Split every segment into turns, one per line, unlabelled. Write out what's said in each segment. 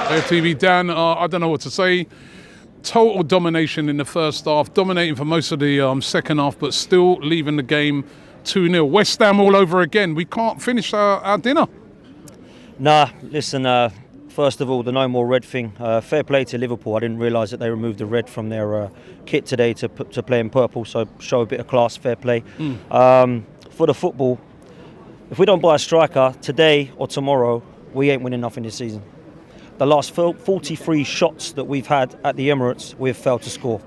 AFTV, Dan, I don't know what to say. Total domination in the first half, dominating for most of the second half, but still leaving the game 2-0. West Ham all over again. We can't finish our dinner.
Nah, listen, first of all, the no more red thing. Fair play to Liverpool. I didn't realise that they removed the red from their kit today to play in purple, so show a bit of class, fair play. For the football, if we don't buy a striker today or tomorrow, we ain't winning nothing this season. The last 43 shots that we've had at the Emirates, we've failed to score.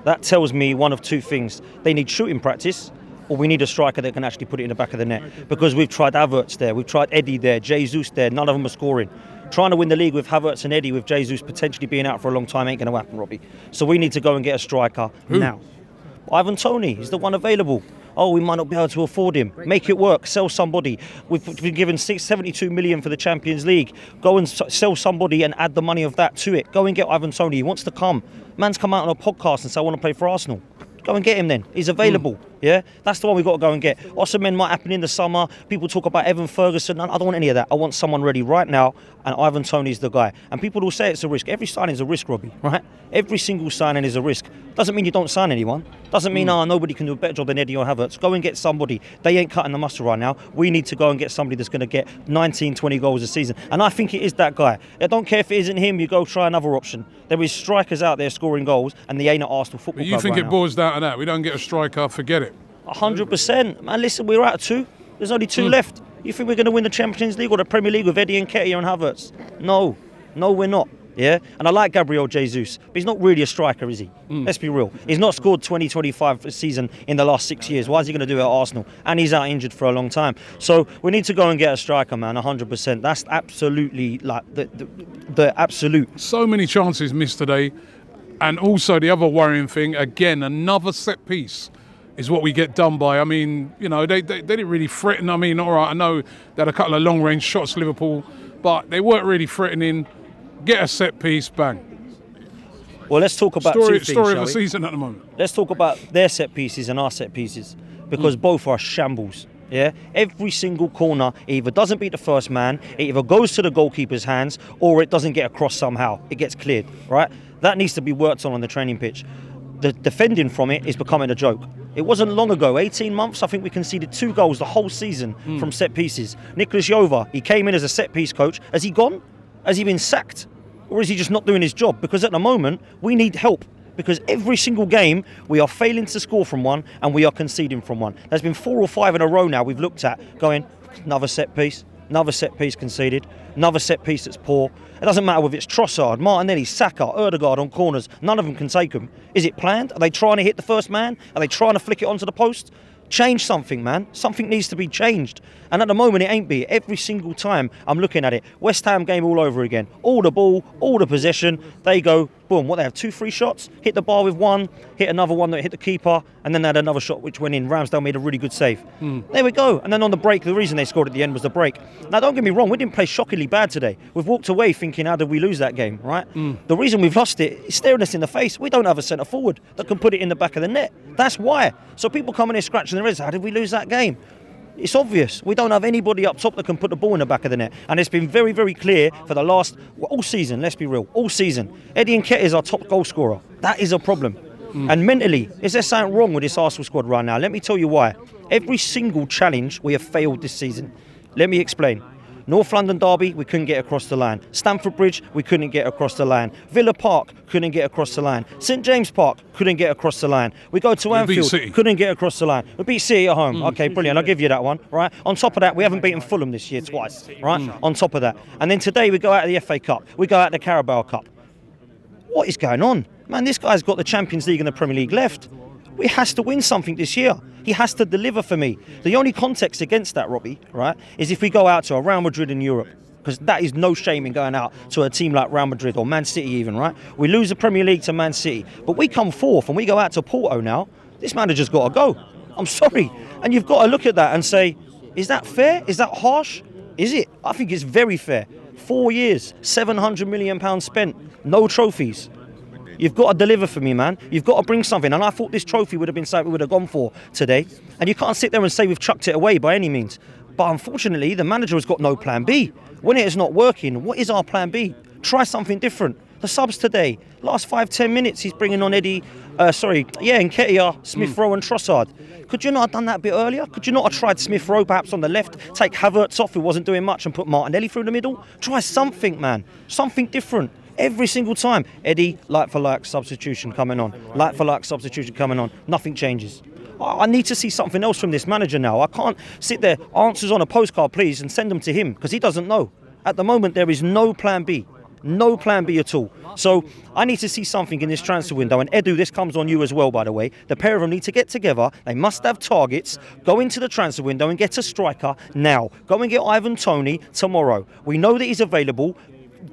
That tells me one of two things. They need shooting practice, or we need a striker that can actually put it in the back of the net. Because we've tried Havertz there, we've tried Eddie there, Jesus there, none of them are scoring. Trying to win the league with Havertz and Eddie, with Jesus potentially being out for a long time, ain't going to happen, Robbie. So we need to go and get a striker now. Ivan Toney is the one available. Oh, we might not be able to afford him. Make it work. Sell somebody. We've been given 72 million for the Champions League. Go and sell somebody and add the money of that to it. Go and get Ivan Toney. He wants to come. Man's come out on a podcast and say, I want to play for Arsenal. Go and get him then. He's available. Yeah, that's the one we've got to go and get. Osimhen might happen in the summer. People talk about Evan Ferguson. I don't want any of that. I want someone ready right now, and Ivan Toney's the guy. And people will say it's a risk. Every signing is a risk, Robbie, right? Every single signing is a risk. Doesn't mean you don't sign anyone. Doesn't mean, nobody can do a better job than Eddie or Havertz. Go and get somebody. They ain't cutting the mustard right now. We need to go and get somebody that's going to get 19, 20 goals a season. And I think it is that guy. I don't care if it isn't him, you go try another option. There is strikers out there scoring goals, and they ain't at Arsenal Football Club.
But you think it boils down to that? We don't get a striker, forget it.
100%. Man, listen, we're out of two. There's only two left. You think we're going to win the Champions League or the Premier League with Eddie Nketiah and Havertz? No, we're not. Yeah, and I like Gabriel Jesus, but he's not really a striker, is he? Let's be real. He's not scored 20-25 a season in the last 6 years. Why is he going to do it at Arsenal? And he's out injured for a long time. So we need to go and get a striker, man, 100%. That's absolutely like the absolute.
So many chances missed today. And also the other worrying thing, again, another set piece is what we get done by. I mean, you know, they didn't really threaten. I mean, all right, I know they had a couple of long-range shots, Liverpool, but they weren't really threatening. Get a set piece, bang.
Well, let's talk about two things,
story of the season at the moment.
Let's talk about their set pieces and our set pieces, because both are shambles. Yeah, every single corner either doesn't beat the first man, it either goes to the goalkeeper's hands, or it doesn't get across somehow. It gets cleared, right? That needs to be worked on the training pitch. The defending from it is becoming a joke. It wasn't long ago, 18 months, I think we conceded 2 goals the whole season from set pieces. Nicholas Jova, he came in as a set piece coach. Has he gone? Has he been sacked? Or is he just not doing his job? Because at the moment, we need help. Because every single game, we are failing to score from one and we are conceding from one. There's been 4 or 5 in a row now we've looked at going, another set piece conceded, another set piece that's poor. It doesn't matter whether it's Trossard, Martinelli, Saka, Ødegaard on corners. None of them can take them. Is it planned? Are they trying to hit the first man? Are they trying to flick it onto the post? Change something, man. Something needs to be changed. And at the moment, it ain't be. Every single time I'm looking at it, West Ham game all over again. All the ball, all the possession. They go, boom, what, they have 2 free shots? Hit the bar with one, hit another one that hit the keeper, and then they had another shot which went in. Ramsdale made a really good save. There we go. And then on the break, the reason they scored at the end was the break. Now, don't get me wrong, we didn't play shockingly bad today. We've walked away thinking, how did we lose that game, right? The reason we've lost it is staring us in the face. We don't have a centre forward that can put it in the back of the net. That's why. So people coming here scratching their heads, how did we lose that game? It's obvious. We don't have anybody up top that can put the ball in the back of the net. And it's been very, very clear for the last, all season, let's be real, all season. Eddie Nketiah is our top goal scorer. That is a problem. And mentally, is there something wrong with this Arsenal squad right now? Let me tell you why. Every single challenge we have failed this season. Let me explain. North London derby, we couldn't get across the line. Stamford Bridge, we couldn't get across the line. Villa Park, couldn't get across the line. St James Park, couldn't get across the line. We go to Anfield, couldn't get across the line. We beat City at home. Okay, brilliant. I'll give you that one, right? On top of that, we haven't beaten Fulham this year twice, right? On top of that. And then today we go out of the FA Cup. We go out of the Carabao Cup. What is going on? Man, this guy's got the Champions League and the Premier League left. He has to win something this year. He has to deliver for me. The only context against that, Robbie, right, is if we go out to a Real Madrid in Europe. Because that is no shame in going out to a team like Real Madrid or Man City even, right? We lose the Premier League to Man City. But we come fourth and we go out to Porto now. This manager's got to go. I'm sorry. And you've got to look at that and say, is that fair? Is that harsh? Is it? I think it's very fair. 4 years, £700 million spent, no trophies. You've got to deliver for me, man. You've got to bring something. And I thought this trophy would have been something we would have gone for today. And you can't sit there and say we've chucked it away by any means. But unfortunately, the manager has got no plan B. When it is not working, what is our plan B? Try something different. The subs today, last 5-10 minutes, he's bringing on Nketiah, Smith Rowe and Trossard. Could you not have done that a bit earlier? Could you not have tried Smith Rowe perhaps on the left, take Havertz off who wasn't doing much and put Martinelli through the middle? Try something, man. Something different. Every single time. Eddie, like for like substitution coming on. Like for like substitution coming on. Nothing changes. I need to see something else from this manager now. I can't sit there, answers on a postcard please, and send them to him because he doesn't know. At the moment there is no plan B. No plan B at all. So I need to see something in this transfer window. And Edu, this comes on you as well, by the way. The pair of them need to get together. They must have targets. Go into the transfer window and get a striker now. Go and get Ivan Toney tomorrow. We know that he's available.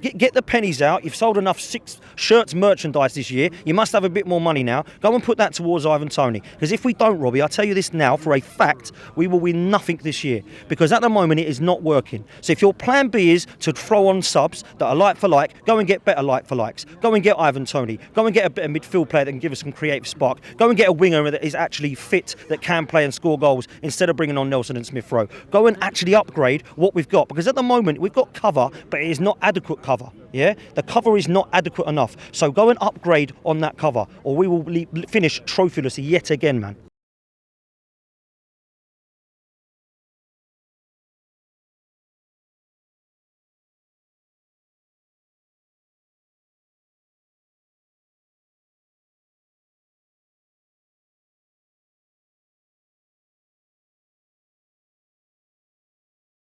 Get the pennies out. You've sold enough 6 shirts merchandise this year. You must have a bit more money now. Go and put that towards Ivan Toney. Because if we don't, Robbie, I'll tell you this now for a fact, we will win nothing this year. Because at the moment it is not working. So if your plan B is to throw on subs that are like for like, go and get better like for likes. Go and get Ivan Toney. Go and get a better midfield player that can give us some creative spark. Go and get a winger that is actually fit, that can play and score goals instead of bringing on Nelson and Smith Rowe. Go and actually upgrade what we've got. Because at the moment we've got cover, but it is not adequate cover. Yeah, the cover is not adequate enough. So go and upgrade on that cover, or we will finish trophyless yet again, man.